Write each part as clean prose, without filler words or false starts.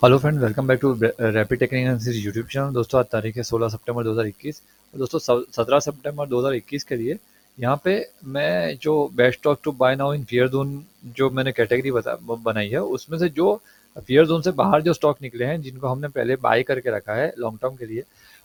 Hello friend, welcome back to rapid technical analysis YouTube channel. दोस्तों आज तारीख है 16 सितंबर 2021 और दोस्तों 17 सितंबर 2021 के लिए यहाँ पे मैं जो best stock to buy now in fear zone जो मैंने कैटेगरी बनाई है, उसमें से जो फियर जोन से बाहर जो स्टॉक निकले हैं जिनको हमने पहले बाय करके रखा है लॉन्ग टर्म के लिए,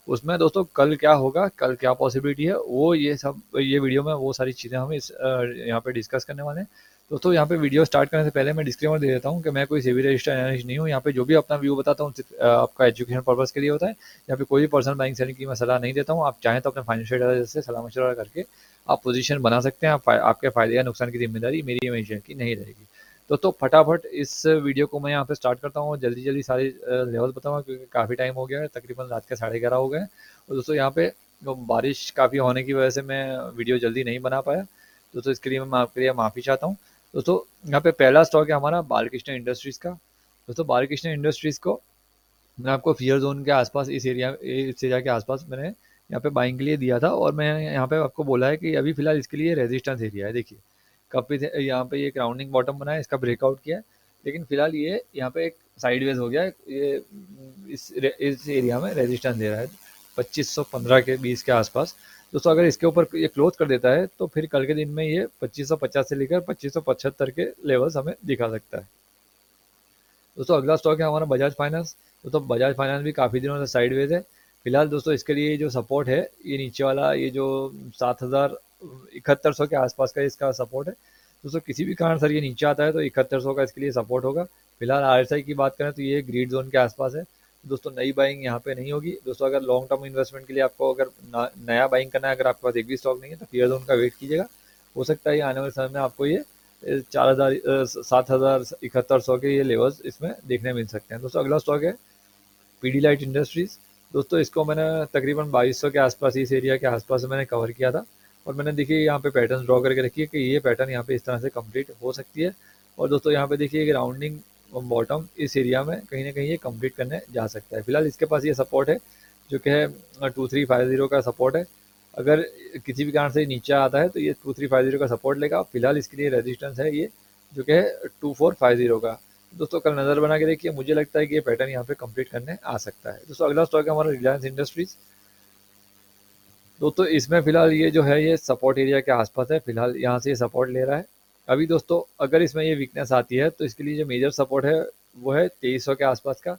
उसमें दोस्तों कल क्या होगा, कल क्या पॉसिबिलिटी है, वो ये वीडियो में वो सारी चीज़ें हम इस यहाँ पे डिस्कस करने वाले हैं। दोस्तों यहाँ पे वीडियो स्टार्ट करने से पहले मैं डिस्क्लेमर दे देता हूँ कि मैं कोई सेबी रजिस्टर्ड एनालिस्ट नहीं हूँ। यहाँ पे जो भी अपना व्यू बताता हूँ सिर्फ आपका एजुकेशन पर्पस के लिए होता है। यहाँ पे कोई भी पर्सनल बाइंग सेलिंग की मैं सलाह नहीं देता हूँ। आप चाहें तो अपने फाइनेंशियल एडवाइजर से सलाह मशवरा करके आप पोजीशन बना सकते हैं। आपके फायदे या नुकसान की जिम्मेदारी मेरी हमेशा की नहीं रहेगी। दोस्तों फटाफट इस वीडियो को मैं यहाँ पे स्टार्ट करता हूँ। जल्दी जल्दी सारे लेवल बताऊँगा क्योंकि काफ़ी टाइम हो गया है, तकरीबन रात के 11:30 हो गए हैं। और दोस्तों यहाँ पे बारिश काफ़ी होने की वजह से मैं वीडियो जल्दी नहीं बना पाया। दोस्तों इसके लिए मैं आपके लिए माफ़ी चाहता हूँ। दोस्तों यहाँ पे पहला स्टॉक है हमारा बालकृष्ण इंडस्ट्रीज का। दोस्तों बालकृष्ण इंडस्ट्रीज को मैंने आपको फियर जोन के आसपास इस एरिया के आसपास मैंने यहाँ पे बाइंग के लिए दिया था और मैं यहाँ पे आपको बोला है कि अभी फिलहाल इसके लिए रेजिस्टेंस एरिया है। देखिए काफ़ी यहाँ पे ये राउंडिंग बॉटम बना है, इसका ब्रेकआउट किया है, लेकिन फिलहाल ये यहाँ पे एक साइडवेज हो गया है। ये इस एरिया में रेजिस्टेंस दे रहा है 2515 के 20 के आसपास। दोस्तों अगर इसके ऊपर ये क्लोज कर देता है तो फिर कल के दिन में ये 2550 से लेकर 2575 के लेवल्स हमें दिखा सकता है। दोस्तों अगला स्टॉक है हमारा बजाज फाइनेंस। दोस्तों बजाज फाइनेंस भी काफ़ी दिनों से साइडवेज है। फिलहाल दोस्तों इसके लिए जो सपोर्ट है, ये नीचे वाला ये जो 7100 के आसपास का इसका सपोर्ट है। दोस्तों किसी भी कारण सर ये नीचे आता है तो 7100 का इसके लिए सपोर्ट होगा। फिलहाल आरएसआई की बात करें तो ये ग्रीड जोन के आसपास है। दोस्तों नई बाइंग यहाँ पे नहीं होगी। दोस्तों अगर लॉन्ग टर्म इन्वेस्टमेंट के लिए आपको अगर नया बाइंग करना है, अगर आपके पास एक भी स्टॉक नहीं है तो फियर जोन का वेट कीजिएगा। हो सकता है ये आने वाले समय में आपको ये 4000 7100 के ये लेवल्स इसमें देखने मिल सकते हैं। दोस्तों अगला स्टॉक है पीडीलाइट इंडस्ट्रीज। दोस्तों इसको मैंने तकरीबन 2200 के आसपास इस एरिया के आसपास मैंने कवर किया था और मैंने देखिए यहाँ पे पैटर्न ड्रॉ करके रखी है कि ये पैटर्न यहाँ पे इस तरह से कंप्लीट हो सकती है। और दोस्तों यहाँ पे देखिए राउंडिंग बॉटम इस एरिया में कहीं ना कहीं ये कंप्लीट करने जा सकता है। फिलहाल इसके पास ये सपोर्ट है जो कि है 2350 का सपोर्ट है। अगर किसी भी कारण से नीचे आता है तो ये 2350 का सपोर्ट लेगा। फिलहाल इसके लिए रेजिस्टेंस है ये जो कि है 2450 का। दोस्तों कल नज़र बना के देखिए, मुझे लगता है कि ये पैटर्न यहाँ पे कंप्लीट करने आ सकता है। दोस्तों अगला स्टॉक है हमारा रिलायंस इंडस्ट्रीज। दोस्तों इसमें फिलहाल ये जो है ये सपोर्ट एरिया के आसपास है। फिलहाल यहाँ से ये सपोर्ट ले रहा है। अभी दोस्तों अगर इसमें ये वीकनेस आती है तो इसके लिए जो मेजर सपोर्ट है वो है 2300 के आसपास का।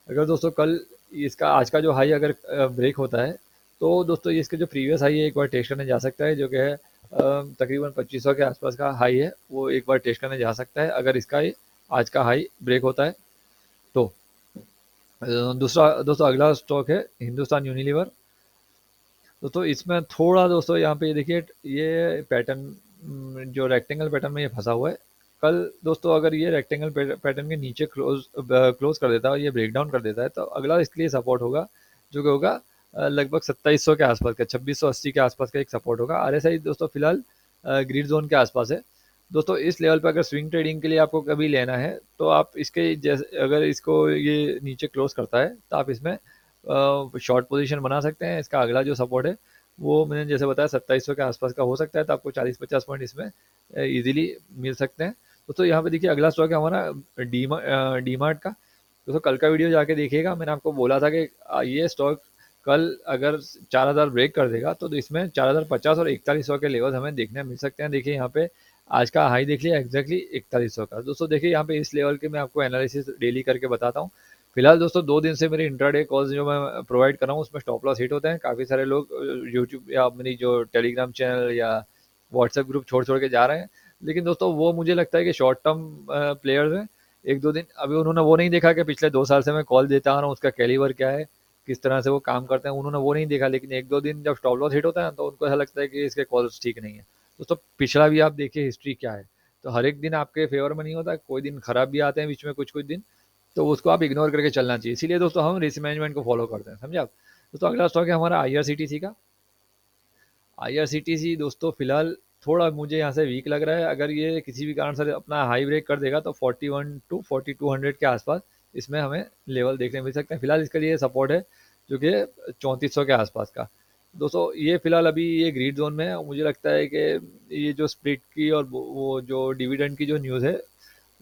अगर दोस्तों कल इसका आज का जो हाई अगर ब्रेक होता है तो दोस्तों ये इसके जो प्रीवियस हाई है एक बार टेस्ट करने जा सकता है, जो कि है तकरीबन 2500 के आसपास का हाई है, वो एक बार टेस्ट करने जा सकता है अगर इसका ये आज का हाई ब्रेक होता है तो। दूसरा दोस्तों अगला स्टॉक है हिंदुस्तान यूनिलीवर। दोस्तों इसमें थोड़ा दोस्तों यहाँ पे ये देखिए ये पैटर्न जो रेक्टेंगल पैटर्न में ये फंसा हुआ है। कल दोस्तों अगर ये रेक्टेंगल पैटर्न के नीचे क्लोज कर देता है और ये ब्रेक डाउन कर देता है तो अगला इसके लिए सपोर्ट होगा जो कि होगा लगभग 2700 के आसपास का, 2680 के आसपास का एक सपोर्ट होगा। आरएसआई दोस्तों फिलहाल ग्रीड जोन के आसपास है। दोस्तों इस लेवल पर अगर स्विंग ट्रेडिंग के लिए आपको कभी लेना है तो आप इसके जैसे अगर इसको ये नीचे क्लोज करता है तो आप इसमें शॉर्ट पोजीशन बना सकते हैं। इसका अगला जो सपोर्ट है वो मैंने जैसे बताया 2700 के आसपास का हो सकता है, तो आपको 40-50 पॉइंट इसमें इजीली मिल सकते हैं। दोस्तों यहाँ पे देखिए अगला स्टॉक है हमारा डीमार्ट का। दोस्तों कल का वीडियो जाके देखिएगा, मैंने आपको बोला था कि ये स्टॉक कल अगर 4000 ब्रेक कर देगा तो इसमें 4050 और 4100 के लेवल हमें देखने मिल सकते हैं। देखिए यहाँ पे आज का हाई देख लिया एग्जैक्टली 4100 का। दोस्तों देखिए यहाँ पे इस लेवल के मैं आपको एनालिसिस डेली करके बताता हूँ। फिलहाल दोस्तों 2 दिन से मेरी इंट्राडे कॉल्स जो मैं प्रोवाइड कर रहा हूँ उसमें स्टॉप लॉस हिट होते हैं। काफ़ी सारे लोग यूट्यूब या मेरी जो टेलीग्राम चैनल या व्हाट्सएप ग्रुप छोड़ छोड़ के जा रहे हैं, लेकिन दोस्तों वो मुझे लगता है कि शॉर्ट टर्म प्लेयर्स हैं। 1-2 दिन अभी उन्होंने वो नहीं देखा कि पिछले 2 साल से मैं कॉल देता आ रहा हूँ, उसका कैलिबर क्या है, किस तरह से वो काम करते हैं, उन्होंने वो नहीं देखा। लेकिन 1-2 दिन जब स्टॉप लॉस हिट होता है तो उनको ऐसा लगता है कि इसके कॉल्स ठीक नहीं है। दोस्तों पिछला भी आप देखिए हिस्ट्री क्या है, तो हर एक दिन आपके फेवर में नहीं होता, कोई दिन खराब भी आते हैं बीच में कुछ कुछ दिन, तो उसको आप इग्नोर करके चलना चाहिए। इसीलिए दोस्तों हम रिस्क मैनेजमेंट को फॉलो करते हैं, समझे आप। दोस्तों अगला स्टॉक है हमारा आईआरसीटीसी का। आईआरसीटीसी दोस्तों फिलहाल थोड़ा मुझे यहाँ से वीक लग रहा है। अगर ये किसी भी कारण से अपना हाई ब्रेक कर देगा तो 41 टू 4200 के आसपास इसमें हमें लेवल देखने मिल सकते हैं। फिलहाल इसके लिए सपोर्ट है जो कि 3400 के आसपास का। दोस्तों ये फिलहाल अभी ये ग्रीड जोन में है। मुझे लगता है कि ये जो स्प्लिट की और वो जो डिविडेंड की जो न्यूज़ है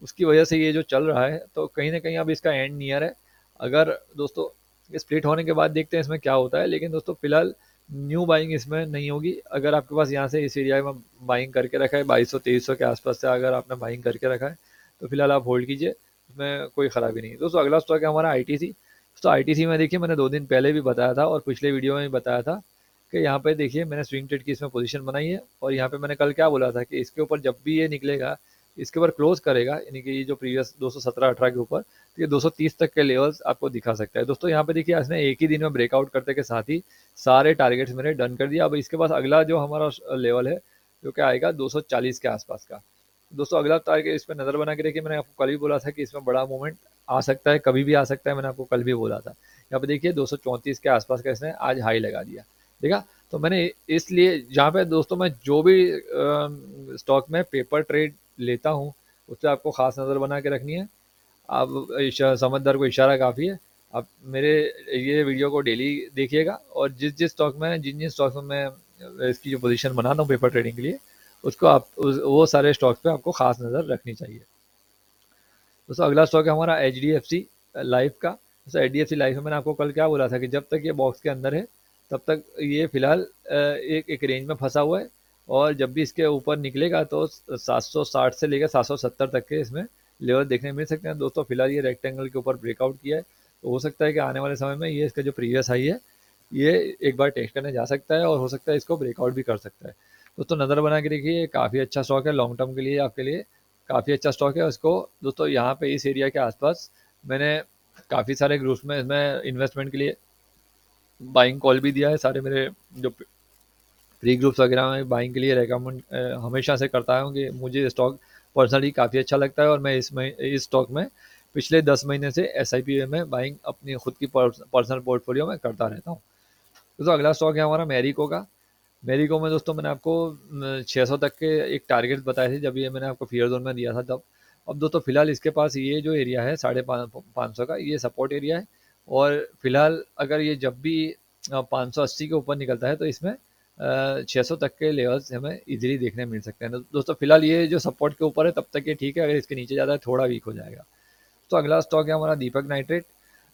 उसकी वजह से ये जो चल रहा है, तो कहीं ना कहीं अब इसका एंड नियर है। अगर दोस्तों ये स्प्लिट होने के बाद देखते हैं इसमें क्या होता है, लेकिन दोस्तों फिलहाल न्यू बाइंग इसमें नहीं होगी। अगर आपके पास यहाँ से इस एरिया में बाइंग करके रखा है 2200-2300 के आसपास से, अगर आपने बाइंग करके रखा है तो फिलहाल आप होल्ड कीजिए, उसमें कोई ख़राबी नहीं है। दोस्तों अगला स्टॉक है हमारा आईटीसी। तो आईटीसी में देखिए मैंने 2 दिन पहले भी बताया था और पिछले वीडियो में भी बताया था कि यहाँ पे देखिए मैंने स्विंग ट्रेड की इसमें पोजीशन बनाई है, और यहाँ पे मैंने कल क्या बोला था कि इसके ऊपर जब भी ये निकलेगा, इसके ऊपर क्लोज करेगा, यानी कि ये जो प्रीवियस 217-18 के ऊपर, तो ये 230 तक के लेवल्स आपको दिखा सकता है। दोस्तों यहाँ पे देखिए इसने एक ही दिन में ब्रेकआउट करते के साथ ही सारे टारगेट्स मैंने डन कर दिया। अब इसके पास अगला जो हमारा लेवल है जो क्या आएगा 240 के आसपास का। दोस्तों अगला टारगेट इस पर नज़र बना के देखिए, मैंने आपको कल भी बोला था कि इसमें बड़ा मूवमेंट आ सकता है, कभी भी आ सकता है, मैंने आपको कल भी बोला था। यहाँ पे देखिए 234 के आसपास का इसने आज हाई लगा दिया, देखा। तो मैंने इसलिए जहाँ पे दोस्तों मैं जो भी स्टॉक में पेपर ट्रेड लेता हूँ उस पर आपको ख़ास नज़र बना के रखनी है। आप समझदार को इशारा काफ़ी है। आप मेरे ये वीडियो को डेली देखिएगा, और जिस जिस स्टॉक में जिन जिन स्टॉक में मैं इसकी जो पोजीशन बना रहा हूँ पेपर ट्रेडिंग के लिए, उसको आप वो सारे स्टॉक्स पे आपको ख़ास नज़र रखनी चाहिए। दोस्तों अगला स्टॉक है हमारा H D F C life का। दोस्तों H D F C life में मैंने आपको कल क्या बोला था कि जब तक ये बॉक्स के अंदर है तब तक ये फिलहाल एक एक रेंज में फंसा हुआ है, और जब भी इसके ऊपर निकलेगा तो 760 से लेकर 770 तक के इसमें लेवल देखने मिल सकते हैं। दोस्तों फिलहाल ये रेक्टेंगल के ऊपर ब्रेकआउट किया है, तो हो सकता है कि आने वाले समय में ये इसका जो प्रीवियस हाई है ये एक बार टेस्ट करने जा सकता है, और हो सकता है इसको ब्रेकआउट भी कर सकता है। दोस्तों नज़र बना के देखिए, काफ़ी अच्छा स्टॉक है लॉन्ग टर्म के लिए, आपके लिए काफ़ी अच्छा स्टॉक है। उसको दोस्तों यहाँ पे इस एरिया के आसपास मैंने काफ़ी सारे ग्रुप्स में इसमें इन्वेस्टमेंट के लिए बाइंग कॉल भी दिया है। सारे मेरे जो फ्री ग्रुप्स वगैरह में बाइंग के लिए रेकमेंड हमेशा से करता हूँ कि मुझे स्टॉक पर्सनली काफ़ी अच्छा लगता है, और मैं इस स्टॉक में पिछले 10 महीने से SIP में बाइंग अपनी खुद की पर्सनल पोर्टफोलियो में करता रहता हूँ। दोस्तों अगला स्टॉक है हमारा मैरिको का। मैरिको में दोस्तों मैंने आपको 600 तक के एक टारगेट बताए थे जब ये मैंने आपको फियर जोन में दिया था तब। अब दोस्तों फिलहाल इसके पास ये जो एरिया है 550 का, ये सपोर्ट एरिया है, और फिलहाल अगर ये जब भी 580 के ऊपर निकलता है तो इसमें 600 तक के लेवल्स हमें इजीली देखने मिल सकते हैं। तो दोस्तों फिलहाल ये जो सपोर्ट के ऊपर है तब तक ये ठीक है, अगर इसके नीचे ज़्यादा है थोड़ा वीक हो जाएगा। तो अगला स्टॉक है हमारा दीपक नाइट्रेट।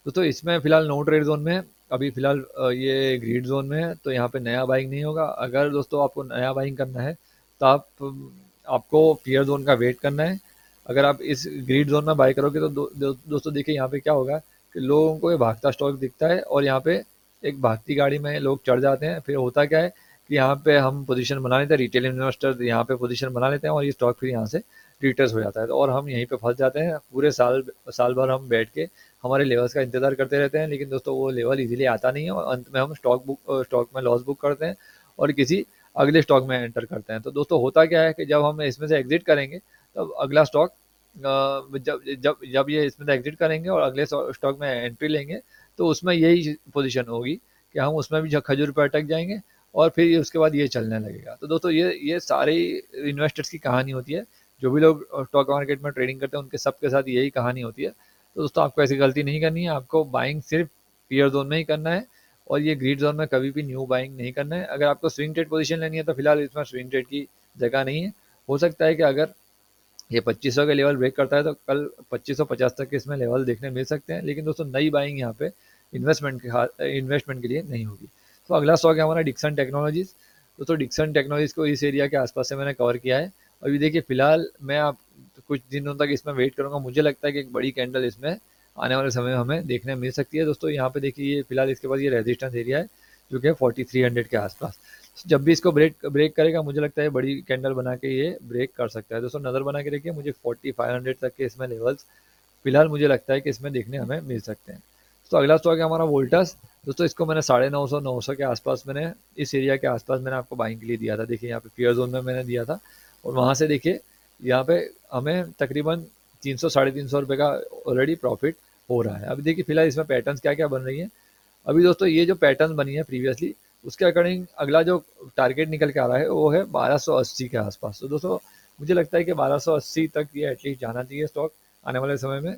दोस्तों इसमें फिलहाल नो ट्रेड जोन में है, अभी फिलहाल ये ग्रीड जोन में है, तो यहाँ पे नया बाइंग नहीं होगा। अगर दोस्तों आपको नया बाइंग करना है तो आपको फियर जोन का वेट करना है। अगर आप इस ग्रीड जोन में बाई करोगे तो दोस्तों देखिए यहाँ पे क्या होगा कि लोगों को ये भागता स्टॉक दिखता है, और यहाँ पे एक भागती गाड़ी में लोग चढ़ जाते हैं। फिर होता क्या है कि यहाँ पे हम पोजीशन बना लेते हैं, रिटेल इन्वेस्टर यहाँ पे पोजीशन बना लेते हैं, और ये स्टॉक फिर यहाँ से रिटर्स हो जाता है, और हम यहीं पे फंस जाते हैं। पूरे साल भर हम बैठ के हमारे लेवल्स का इंतजार करते रहते हैं, लेकिन दोस्तों वो लेवल इजीली आता नहीं है, और अंत में हम स्टॉक में लॉस बुक करते हैं और किसी अगले स्टॉक में एंटर करते हैं। तो दोस्तों होता क्या है कि जब हम इसमें से एग्जिट करेंगे तब अगला स्टॉक जब जब जब ये इसमें से एग्जिट करेंगे और अगले स्टॉक में एंट्री लेंगे, तो उसमें यही पोजीशन होगी कि हम उसमें भी खजूर पर अटक जाएंगे, और फिर उसके बाद ये चलने लगेगा। तो दोस्तों ये सारे इन्वेस्टर्स की कहानी होती है। जो भी लोग स्टॉक मार्केट में ट्रेडिंग करते हैं उनके सबके साथ यही कहानी होती है। तो दोस्तों आपको ऐसी गलती नहीं करनी है, आपको बाइंग सिर्फ पियर जोन में ही करना है, और ये ग्रीड जोन में कभी भी न्यू बाइंग नहीं करना है। अगर आपको स्विंग ट्रेड पोजीशन लेनी है तो फिलहाल इसमें स्विंग ट्रेड की जगह नहीं है। हो सकता है कि अगर ये 2500 के लेवल ब्रेक करता है तो कल 2550 तक के इसमें लेवल देखने मिल सकते हैं, लेकिन दोस्तों नई बाइंग यहाँ पे इन्वेस्टमेंट के लिए नहीं होगी। तो अगला स्टॉक है हमारा डिक्सन टेक्नोलॉजीज। दोस्तों डिक्सन टेक्नोलॉजीज को इस एरिया के आसपास से मैंने कवर किया है। अभी देखिए फिलहाल मैं आप कुछ दिनों तक इसमें वेट करूंगा, मुझे लगता है कि एक बड़ी कैंडल इसमें आने वाले समय में हमें देखने मिल सकती है। दोस्तों यहाँ पे देखिए ये फिलहाल इसके पास ये रेजिस्टेंस एरिया है जो कि 4300 के आसपास। जब भी इसको ब्रेक करेगा मुझे लगता है बड़ी कैंडल बना के ये ब्रेक कर सकता है। दोस्तों नज़र बना के देखिए, मुझे 4500 तक के इसमें लेवल्स फिलहाल मुझे लगता है कि इसमें देखने हमें मिल सकते हैं। तो अगला स्टॉक है हमारा वोल्टास। दोस्तों इसको मैंने 950 के आसपास मैंने इस एरिया के आसपास मैंने आपको बाइंग के लिए दिया था। देखिए यहाँ पे पियर जोन में मैंने दिया था, और वहाँ से देखिए यहाँ पे हमें तकरीबन 300 साढ़े 300 रुपये का ऑलरेडी प्रॉफिट हो रहा है। अभी देखिए फिलहाल इसमें पैटर्न्स क्या क्या बन रही हैं। अभी दोस्तों ये जो पैटर्न बनी है प्रीवियसली उसके अकॉर्डिंग अगला जो टारगेट निकल के आ रहा है वो है 1280 के आसपास। तो दोस्तों मुझे लगता है कि 1280 तक ये एटलीस्ट जाना चाहिए स्टॉक आने वाले समय में,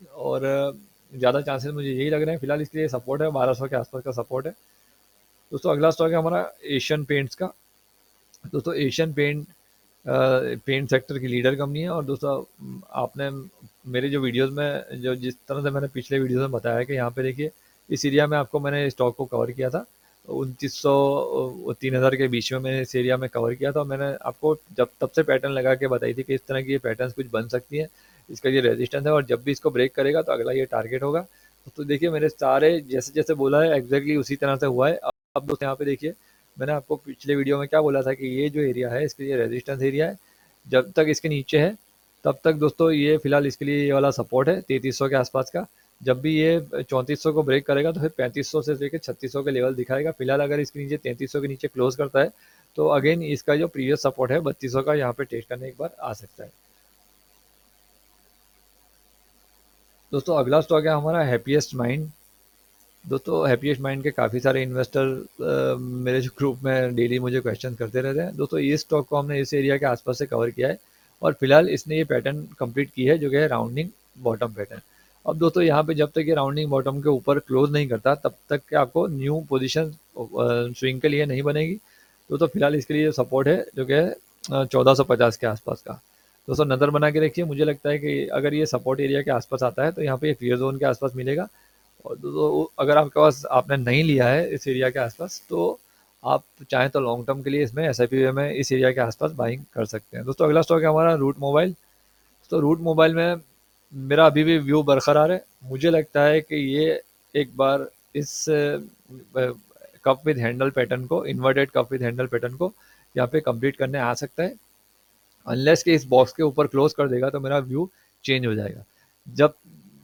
और ज़्यादा चांसेस मुझे यही लग रहे हैं। फिलहाल इसके लिए सपोर्ट है 1200 के आसपास का सपोर्ट है। दोस्तों अगला स्टॉक है हमारा एशियन पेंट्स का। दोस्तों एशियन पेंट पेंट सेक्टर की लीडर कंपनी है। और दोस्तों आपने मेरे जो वीडियोस में जो जिस तरह से मैंने पिछले वीडियोस में बताया कि यहाँ पे देखिए इस एरिया में आपको मैंने स्टॉक को कवर किया था 2900 3000 के बीच में मैंने इस एरिया में कवर किया था। और मैंने आपको जब तब से पैटर्न लगा के बताई थी कि इस तरह की ये पैटर्न कुछ बन सकती है, इसका ये रेजिस्टेंस है और जब भी इसको ब्रेक करेगा तो अगला ये टारगेट होगा। तो देखिए मेरे सारे जैसे जैसे बोला है एग्जैक्टली उसी तरह से हुआ है। अब दोस्तों यहाँ पे देखिए मैंने आपको पिछले वीडियो में क्या बोला था कि ये जो एरिया है इसके लिए रेजिस्टेंस एरिया है, जब तक इसके नीचे है तब तक दोस्तों ये फिलहाल इसके लिए ये वाला सपोर्ट है 3300 के आसपास का। जब भी ये 3400 को ब्रेक करेगा तो फिर 3500 से लेकर 3600 के लेवल दिखाएगा। फिलहाल अगर इसके नीचे 3300 के नीचे क्लोज करता है तो अगेन इसका जो प्रीवियस सपोर्ट है 3200 का यहाँ पे टेस्ट करने एक बार आ सकता है। दोस्तों अगला स्टॉक है हमारा हैप्पीएस्ट माइंड। दोस्तों हैप्पीएस्ट माइंड के काफ़ी सारे इन्वेस्टर मेरे जो ग्रुप में डेली मुझे क्वेश्चन करते रहते हैं। दोस्तों ये स्टॉक को हमने इस एरिया के आसपास से कवर किया है और फिलहाल इसने ये पैटर्न कंप्लीट की है जो कि है राउंडिंग बॉटम पैटर्न। अब दोस्तों यहाँ पे जब तक ये राउंडिंग बॉटम के ऊपर क्लोज नहीं करता तब तक के आपको न्यू पोजीशन स्विंग के लिए नहीं बनेगी। दोस्तों फिलहाल इसके लिए सपोर्ट है जो कि है 1450 के आसपास का। दोस्तों नज़र बना के रखिए, मुझे लगता है कि अगर ये सपोर्ट एरिया के आसपास आता है तो यहाँ पे ये फियर जोन के आसपास मिलेगा। और तो अगर आपके पास आपने नहीं लिया है इस एरिया के आसपास तो आप चाहें तो लॉन्ग टर्म के लिए इसमें एसआईपी में इस एरिया के आसपास बाइंग कर सकते हैं। दोस्तों अगला स्टॉक है हमारा रूट मोबाइल। तो रूट मोबाइल में मेरा अभी भी व्यू बरकरार है। मुझे लगता है कि ये एक बार इस कप विद हैंडल पैटर्न को, inverted cup with handle pattern को यहाँ पे कंप्लीट करने आ सकता है। अनलेस कि इस बॉक्स के ऊपर क्लोज कर देगा तो मेरा व्यू चेंज हो जाएगा। जब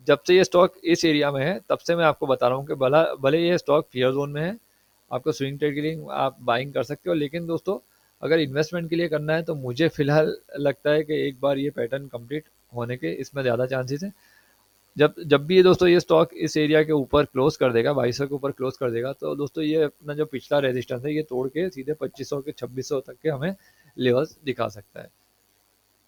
जब से ये स्टॉक इस एरिया में है तब से मैं आपको बता रहा हूँ कि भले ये स्टॉक फियर जोन में है, आपको स्विंग ट्रेड के लिए आप बाइंग कर सकते हो, लेकिन दोस्तों अगर इन्वेस्टमेंट के लिए करना है तो मुझे फिलहाल लगता है कि एक बार ये पैटर्न कंप्लीट होने के इसमें ज़्यादा चांसेस हैं। जब जब भी ये दोस्तों ये स्टॉक इस एरिया के ऊपर क्लोज कर देगा 2200 के ऊपर क्लोज कर देगा तो दोस्तों ये अपना जो पिछला रेजिस्टेंस है ये तोड़ के सीधे 2500 के 2600 तक के हमें लेवल्स दिखा सकता है।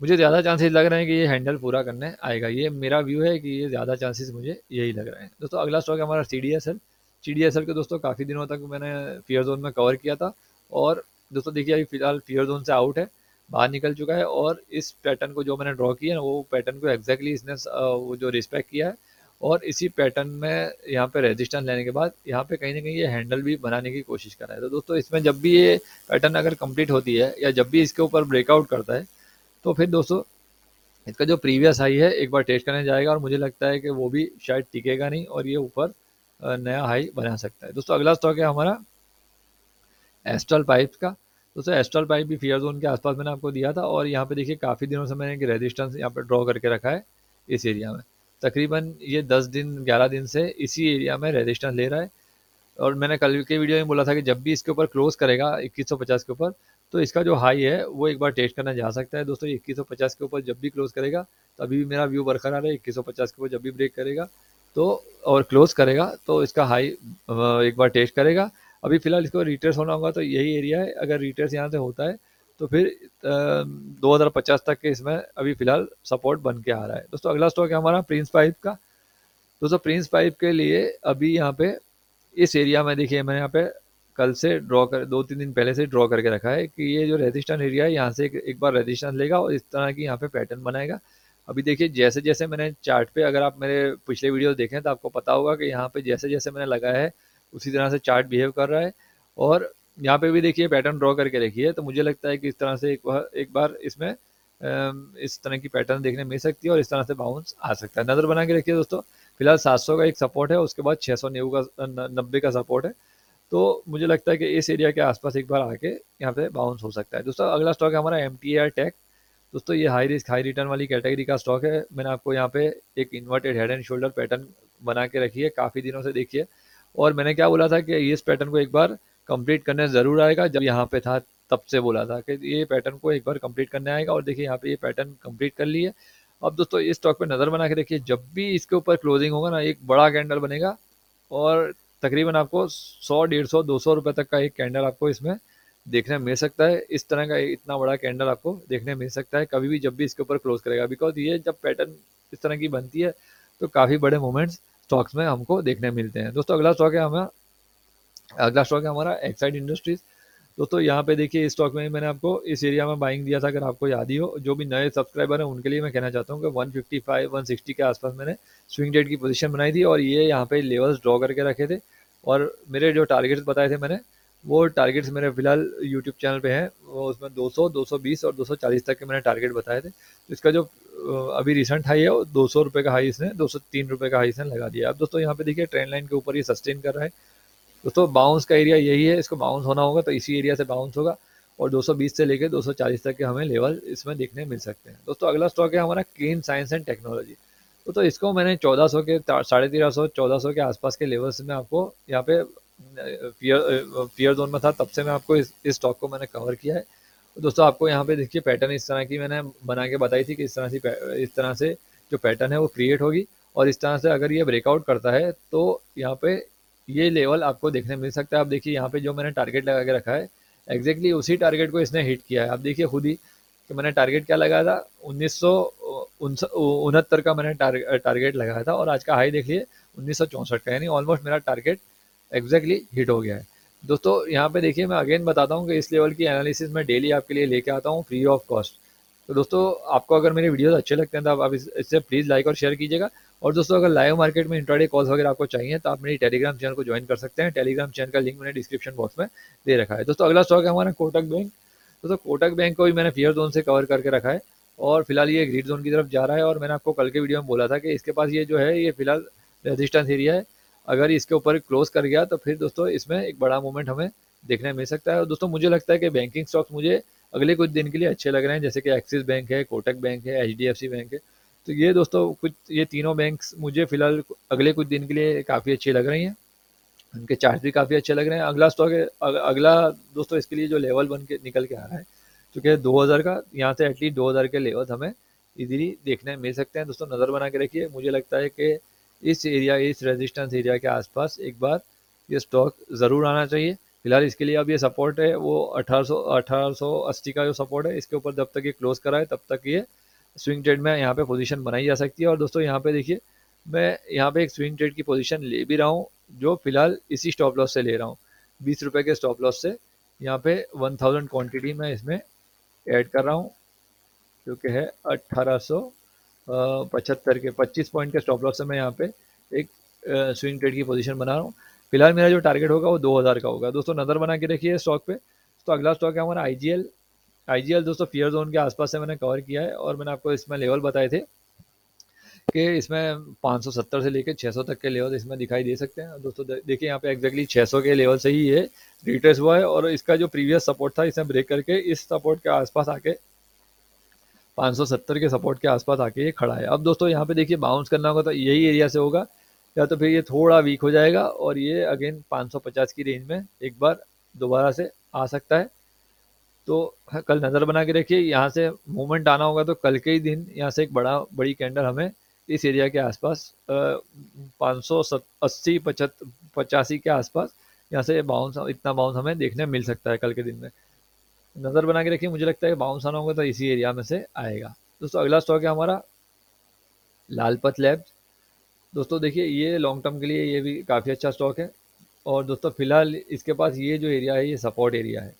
मुझे ज़्यादा चांसेस लग रहे हैं कि ये हैंडल पूरा करने आएगा, ये मेरा व्यू है कि ये ज़्यादा चांसेस मुझे यही लग रहे हैं। दोस्तों अगला स्टॉक है हमारा सी डी एस एल के दोस्तों काफ़ी दिनों तक मैंने फियर जोन में कवर किया था और दोस्तों देखिए अभी फिलहाल फियर जोन से आउट है, बाहर निकल चुका है और इस पैटर्न को जो मैंने ड्रॉ किया है वो पैटर्न को एग्जैक्टली इसने वो जो रिस्पेक्ट किया है और इसी पैटर्न में यहाँ पे रेजिस्टेंस लेने के बाद यहाँ पे कहीं ना कहीं ये हैंडल भी बनाने की कोशिश कर रहा है। तो दोस्तों इसमें जब भी ये पैटर्न अगर कंप्लीट होती है या जब भी इसके ऊपर ब्रेकआउट करता है तो फिर दोस्तों इसका जो प्रीवियस हाई है एक बार टेस्ट करने जाएगा और मुझे लगता है कि वो भी शायद टिकेगा नहीं और ये ऊपर नया हाई बना सकता है। दोस्तों अगला स्टॉक है हमारा एस्ट्रल पाइप्स का। दोस्तों एस्ट्रल पाइप भी फियर जोन के आसपास मैंने आपको दिया था और यहाँ पे देखिए काफ़ी दिनों से मैंने एक रेजिस्टेंस यहाँ पे ड्रॉ करके रखा है इस एरिया में। तकरीबन ये 10 दिन 11 दिन से इसी एरिया में रेजिस्टेंस ले रहा है और मैंने कल के वीडियो में बोला था कि जब भी इसके ऊपर क्लोज करेगा 2150 के ऊपर तो इसका जो हाई है वो एक बार टेस्ट करना जा सकता है। दोस्तों 2150 के ऊपर जब भी क्लोज करेगा तो अभी भी मेरा व्यू बरकरार है, 2150 के ऊपर जब भी ब्रेक करेगा तो और क्लोज करेगा तो इसका हाई एक बार टेस्ट करेगा। अभी फिलहाल इसको रिट्रेस होना होगा तो यही एरिया है, अगर रिट्रेस यहाँ से होता है तो फिर 2050 तक के इसमें अभी फिलहाल सपोर्ट बन के आ रहा है। दोस्तों अगला स्टॉक है हमारा प्रिंस पाइप का। दोस्तों प्रिंस पाइप के लिए अभी यहाँ पे इस एरिया में देखिए मैंने यहाँ पे कल से ड्रॉ कर 2-3 दिन पहले से ड्रॉ करके रखा है कि ये जो रेजिस्टेंस एरिया है यहाँ से एक बार रेजिस्टेंस लेगा और इस तरह की यहाँ पे पैटर्न बनाएगा। अभी देखिए जैसे जैसे मैंने चार्ट पे, अगर आप मेरे पिछले वीडियो देखें तो आपको पता होगा कि यहाँ पे जैसे जैसे मैंने लगाया है उसी तरह से चार्ट बिहेव कर रहा है और यहाँ पे भी देखिए पैटर्न ड्रॉ करके रखिए। तो मुझे लगता है कि इस तरह से एक बार इसमें इस तरह की पैटर्न देखने मिल सकती है और इस तरह से बाउंस आ सकता है। नज़र बना के रखिए दोस्तों, फिलहाल 700 का एक सपोर्ट है, उसके बाद 690 का 90 का सपोर्ट है। तो मुझे लगता है कि इस एरिया के आसपास एक बार आके यहाँ पे बाउंस हो सकता है। दोस्तों अगला स्टॉक है हमारा MTAR टेक। दोस्तों ये हाई रिस्क हाई रिटर्न वाली कैटेगरी का स्टॉक है। मैंने आपको यहाँ पे एक inverted head and shoulder pattern बना के रखी है काफ़ी दिनों से देखिए और मैंने क्या बोला था कि इस पैटर्न को एक बार कंप्लीट करने ज़रूर आएगा। जब यहाँ पे था तब से बोला था कि ये पैटर्न को एक बार कंप्लीट करने आएगा और देखिए यहाँ पे ये पैटर्न कंप्लीट कर ली है। अब दोस्तों इस स्टॉक पे नज़र बना के देखिए, जब भी इसके ऊपर क्लोजिंग होगा ना एक बड़ा कैंडल बनेगा और तकरीबन आपको 100 150 200 रुपये तक का एक कैंडल आपको इसमें देखने मिल सकता है। इस तरह का इतना बड़ा कैंडल आपको देखने मिल सकता है कभी भी जब भी इसके ऊपर क्लोज करेगा, बिकॉज ये जब पैटर्न इस तरह की बनती है तो काफ़ी बड़े मोमेंट्स स्टॉक्स में हमको देखने मिलते हैं। दोस्तों अगला स्टॉक है हमारा एक्साइड इंडस्ट्रीज। दोस्तों यहाँ पे देखिए इस स्टॉक में मैंने आपको इस एरिया में बाइंग दिया था, अगर आपको याद ही हो। जो भी नए सब्सक्राइबर हैं उनके लिए मैं कहना चाहता हूँ कि 155 160 के आसपास मैंने स्विंग ट्रेड की पोजीशन बनाई थी और ये यहाँ पे लेवल्स ड्रॉ करके रखे थे। और मेरे जो टारगेट्स बताए थे मैंने, वो टारगेट्स मेरे फिलहाल यूट्यूब चैनल पे हैं, वो उसमें 200 220 और 240 तक के मैंने टारगेट बताए थे। तो इसका जो अभी रिसेंट हाई है वो 200 रुपये का हाई इसने 203 रुपये का हाई इसने लगा दिया। अब दोस्तों यहाँ पे देखिए ट्रेंड लाइन के ऊपर ये सस्टेन कर रहा है। दोस्तों बाउंस का एरिया यही है, इसको बाउंस होना होगा तो इसी एरिया से बाउंस होगा और 220 से लेकर 240 तक के हमें लेवल इसमें देखने मिल सकते हैं। दोस्तों अगला स्टॉक है हमारा क्लीन साइंस एंड टेक्नोलॉजी। तो इसको मैंने 1400 के 1350 1400 के आसपास के लेवल्स में आपको यहाँ पे फियर जोन में था, तब से मैं आपको इस स्टॉक को मैंने कवर किया है। तो दोस्तों आपको यहाँ पे देखिए पैटर्न इस तरह की मैंने बना के बताई थी कि इस तरह से जो पैटर्न है वो क्रिएट होगी और इस तरह से अगर ये ब्रेकआउट करता है तो यहाँ पे ये लेवल आपको देखने मिल सकता है। आप देखिए यहाँ पे जो मैंने टारगेट लगा के रखा है, एग्जैक्टली उसी टारगेट को इसने हिट किया है। आप देखिए खुद ही कि मैंने टारगेट क्या लगाया था, 1969 का मैंने टारगेट लगाया था और आज का हाई देखिए 1964 का, यानी ऑलमोस्ट मेरा टारगेट एग्जैक्टली हिट हो गया है। दोस्तों यहाँ पे देखिए मैं अगेन बताता हूँ कि इस लेवल की एनालिसिस मैं डेली आपके लिए लेके आता हूँ फ्री ऑफ कॉस्ट। तो दोस्तों आपको अगर मेरे वीडियोस अच्छे लगते हैं तो आप इससे प्लीज़ लाइक और शेयर कीजिएगा। और दोस्तों अगर लाइव मार्केट में इंट्राडे कॉल्स वगैरह आपको चाहिए तो आप मेरी टेलीग्राम चैनल को ज्वाइन कर सकते हैं। टेलीग्राम चैनल का लिंक मैंने डिस्क्रिप्शन बॉक्स में दे रखा है। दोस्तों अगला स्टॉक है हमारा कोटक बैंक। दोस्तों कोटक बैंक को भी मैंने फियर जोन से कवर करके रखा है और फिलहाल ये ग्रीन जोन की तरफ जा रहा है। और मैंने आपको कल के वीडियो में बोला था कि इसके पास ये जो है ये फिलहाल रेजिस्टेंस एरिया है, अगर इसके ऊपर क्लोज कर गया तो फिर दोस्तों इसमें एक बड़ा मूवमेंट हमें देखने मिल सकता है। और दोस्तों मुझे लगता है कि बैंकिंग स्टॉक्स मुझे अगले कुछ दिन के लिए अच्छे लग रहे हैं, जैसे कि एक्सिस बैंक है, कोटक बैंक है, एचडीएफसी बैंक है। तो ये दोस्तों कुछ ये तीनों बैंक्स मुझे फिलहाल अगले कुछ दिन के लिए काफ़ी अच्छी लग रही हैं, उनके चार्ट भी काफ़ी अच्छे लग रहे हैं। अगला स्टॉक है अगला दोस्तों इसके लिए जो लेवल बन के निकल के आ रहा है चूँकि 2000 का, यहाँ से एटलीस्ट 2000 के लेवल हमें इजीली देखने मिल सकते हैं। दोस्तों नज़र बना के रखिए, मुझे लगता है कि इस रेजिस्टेंस एरिया के आसपास एक बार ये स्टॉक ज़रूर आना चाहिए। फिलहाल इसके लिए अब ये सपोर्ट है वो 1880 का जो सपोर्ट है, इसके ऊपर जब तक ये क्लोज करा है तब तक ये स्विंग ट्रेड में यहाँ पे पोजीशन बनाई जा सकती है। और दोस्तों यहाँ पे देखिए मैं यहाँ पे एक स्विंग ट्रेड की पोजीशन ले भी रहा हूँ, जो फिलहाल इसी स्टॉप लॉस से ले रहा हूँ, 20 रुपये के स्टॉप लॉस से। यहाँ पे 1000 क्वांटिटी मैं इसमें ऐड कर रहा हूँ, जो कि है 1875 के 25 पॉइंट के स्टॉप लॉस से मैं यहाँ पे एक स्विंग ट्रेड की पोजीशन बना रहा हूँ। फिलहाल मेरा जो टारगेट होगा वो 2000 का होगा। दोस्तों नज़र बना के रखिए स्टॉक पे। तो अगला स्टॉक है हमारा आईजीएल। आईजीएल दोस्तों फियर जोन के आसपास से मैंने कवर किया है और मैंने आपको इसमें लेवल बताए थे कि इसमें 570 से लेकर 600 तक के लेवल इसमें दिखाई दे सकते हैं। दोस्तों देखिए यहाँ पे एग्जैक्टली 600 के लेवल से ही ये रिट्रेस हुआ है और इसका जो प्रीवियस सपोर्ट था इसे ब्रेक करके इस सपोर्ट के आसपास आके 570 के सपोर्ट के आसपास आके ये खड़ा है। अब दोस्तों यहाँ पे देखिए बाउंस करना होगा तो यही एरिया से होगा, या तो फिर ये थोड़ा वीक हो जाएगा और ये अगेन 550 की रेंज में एक बार दोबारा से आ सकता है। तो कल नज़र बना के रखिए, यहाँ से मूवमेंट आना होगा तो कल के ही दिन यहाँ से एक बड़ी कैंडल हमें इस एरिया के आसपास 580 85 के आसपास यहाँ से बाउंस, इतना बाउंस हमें देखने मिल सकता है कल के दिन में। नज़र बना के रखिए, मुझे लगता है बाउंस आना होगा तो इसी एरिया में से आएगा। दोस्तों अगला स्टॉक है हमारा लालपत लैब्स। दोस्तों देखिए ये लॉन्ग टर्म के लिए ये भी काफ़ी अच्छा स्टॉक है और दोस्तों फिलहाल इसके पास ये जो एरिया है ये सपोर्ट एरिया है,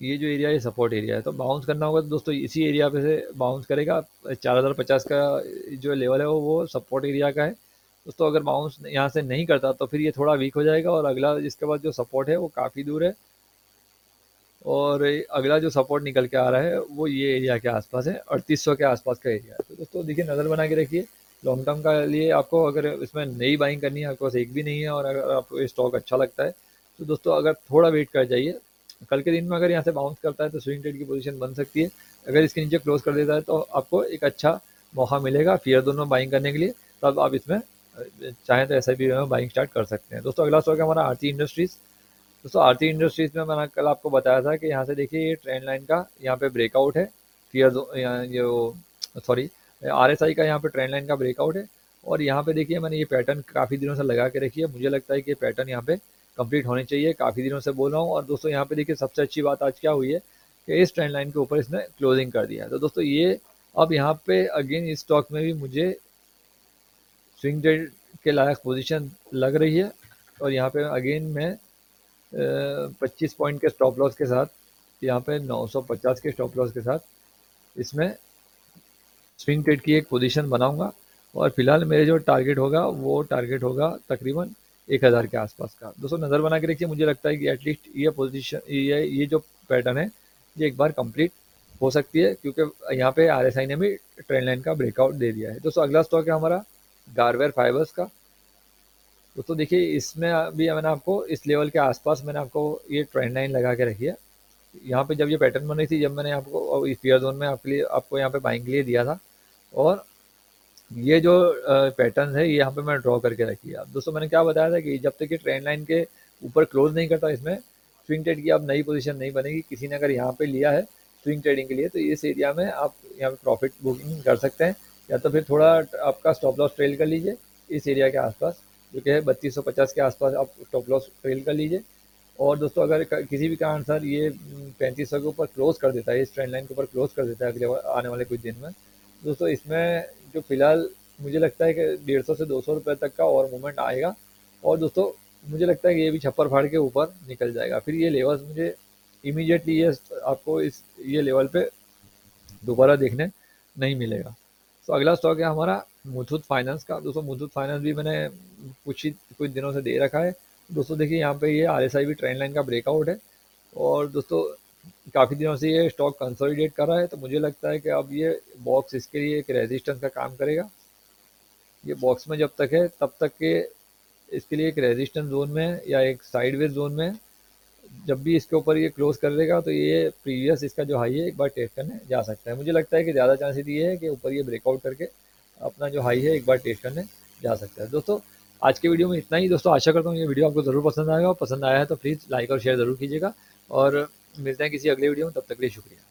ये जो एरिया है सपोर्ट एरिया है। तो बाउंस करना होगा तो दोस्तों इसी एरिया पे से बाउंस करेगा। 4050 का जो लेवल है वो सपोर्ट एरिया का है। दोस्तों अगर बाउंस यहाँ से नहीं करता तो फिर ये थोड़ा वीक हो जाएगा और अगला इसके बाद जो सपोर्ट है वो काफ़ी दूर है और अगला जो सपोर्ट निकल के आ रहा है वो ये एरिया के आसपास है, 3800 के आसपास का एरिया है। तो दोस्तों देखिए नज़र बना के रखिए, लॉन्ग टर्म का लिए आपको अगर इसमें नई बाइंग करनी है, आपके पास एक भी नहीं है और अगर आपको ये स्टॉक अच्छा लगता है तो दोस्तों अगर थोड़ा वेट कर जाइए, कल के दिन में अगर यहाँ से बाउंस करता है तो स्विंग ट्रेड की पोजीशन बन सकती है। अगर इसके नीचे क्लोज कर देता है तो आपको एक अच्छा मौका मिलेगा फियर दोनों बाइंग करने के लिए, तब आप इसमें चाहें तो SIP में बाइंग स्टार्ट कर सकते हैं। दोस्तों अगला स्टॉक है हमारा आरती इंडस्ट्रीज़। दोस्तों आरती इंडस्ट्रीज़ में मैंने कल आपको बताया था कि यहाँ से देखिए ये ट्रेंड लाइन का यहाँ पे ब्रेकआउट है, फियर जो सॉरी RSI का यहाँ पे ट्रेंड लाइन का ब्रेकआउट है और यहाँ पे देखिए मैंने ये पैटर्न काफ़ी दिनों से लगा के रखी है। मुझे लगता है कि ये पैटर्न यहाँ पे कंप्लीट होनी चाहिए, काफ़ी दिनों से बोल रहा हूँ। और दोस्तों यहाँ पे देखिए सबसे अच्छी बात आज क्या हुई है कि इस ट्रेंड लाइन के ऊपर इसने क्लोजिंग कर दिया है। तो दोस्तों ये अब यहाँ पे अगेन इस स्टॉक में भी मुझे स्विंग ट्रेड के लायक पोजीशन लग रही है और यहाँ पे अगेन मैं 25 पॉइंट के स्टॉप लॉस के साथ, यहाँ पे 950 के स्टॉप लॉस के साथ इसमें स्विंग ट्रेड की एक पोजीशन बनाऊंगा। और फिलहाल मेरे जो टारगेट होगा वो टारगेट होगा तकरीबन 1000 के आसपास का। दोस्तों नज़र बना के रखिए, मुझे लगता है कि एटलीस्ट ये पोजीशन, ये जो पैटर्न है ये एक बार कंप्लीट हो सकती है, क्योंकि यहाँ पे RSI ने भी ट्रेंड लाइन का ब्रेकआउट दे दिया है। दोस्तों अगला स्टॉक है हमारा गारवेर फाइबर्स का। दोस्तों देखिए इसमें अभी मैंने आपको इस लेवल के आसपास मैंने आपको ये ट्रेंड लाइन लगा के रखी है। यहाँ पे जब ये पैटर्न बन रही थी, जब मैंने आपको इस फियर जोन में आपको यहाँ पे बाइंग के लिए दिया था, और ये जो पैटर्न है ये यहाँ पे मैं ड्रॉ करके रखी है। अब दोस्तों मैंने क्या बताया था कि जब तक ये ट्रेंड लाइन के ऊपर क्लोज नहीं करता, इसमें स्विंग ट्रेड की अब नई पोजीशन नहीं बनेगी। किसी ने अगर यहाँ पे लिया है स्विंग ट्रेडिंग के लिए, तो इस एरिया में आप यहाँ पे प्रॉफिट बुकिंग कर सकते हैं, या तो फिर थोड़ा आपका स्टॉप लॉस ट्रेल कर लीजिए इस एरिया के आसपास, जो कि है 3250 के आसपास आप स्टॉप लॉस ट्रेल कर लीजिए। और दोस्तों अगर किसी भी कारण सर ये 3500 के ऊपर क्लोज कर देता है, इस ट्रेंड लाइन के ऊपर क्लोज कर देता है अगले आने वाले कुछ दिन में, दोस्तों इसमें जो फिलहाल मुझे लगता है कि 150 से 200 रुपये तक का और मूवमेंट आएगा। और दोस्तों मुझे लगता है कि ये भी छप्पर फाड़ के ऊपर निकल जाएगा। फिर ये लेवल्स मुझे इमीडिएटली ये आपको इस ये लेवल पे दोबारा देखने नहीं मिलेगा। तो अगला स्टॉक है हमारा मुथूट फाइनेंस का। दोस्तों मुथूट फाइनेंस भी मैंने कुछ दिनों से दे रखा है। दोस्तों देखिए यहाँ पे ये RSI भी ट्रेंड लाइन का ब्रेकआउट है, और दोस्तों काफ़ी दिनों से ये स्टॉक कंसोलिडेट कर रहा है, तो मुझे लगता है कि अब ये बॉक्स इसके लिए एक रेजिस्टेंस का काम करेगा। ये बॉक्स में जब तक है तब तक के इसके लिए एक रेजिस्टेंस जोन में या एक साइडवेज जोन में, जब भी इसके ऊपर ये क्लोज कर देगा तो ये प्रीवियस इसका जो हाई है एक बार टेस्ट करने जा सकता है। मुझे लगता है कि ज़्यादा चांसेस ये है कि ऊपर ये ब्रेकआउट करके अपना जो हाई है एक बार टेस्ट करने जा सकता है। दोस्तों आज के वीडियो में इतना ही। दोस्तों आशा करता हूँ ये वीडियो आपको ज़रूर पसंद आएगा, और पसंद आया है तो प्लीज़ लाइक और शेयर ज़रूर कीजिएगा, और मिलते हैं किसी अगले वीडियो में। तब तक के लिए शुक्रिया।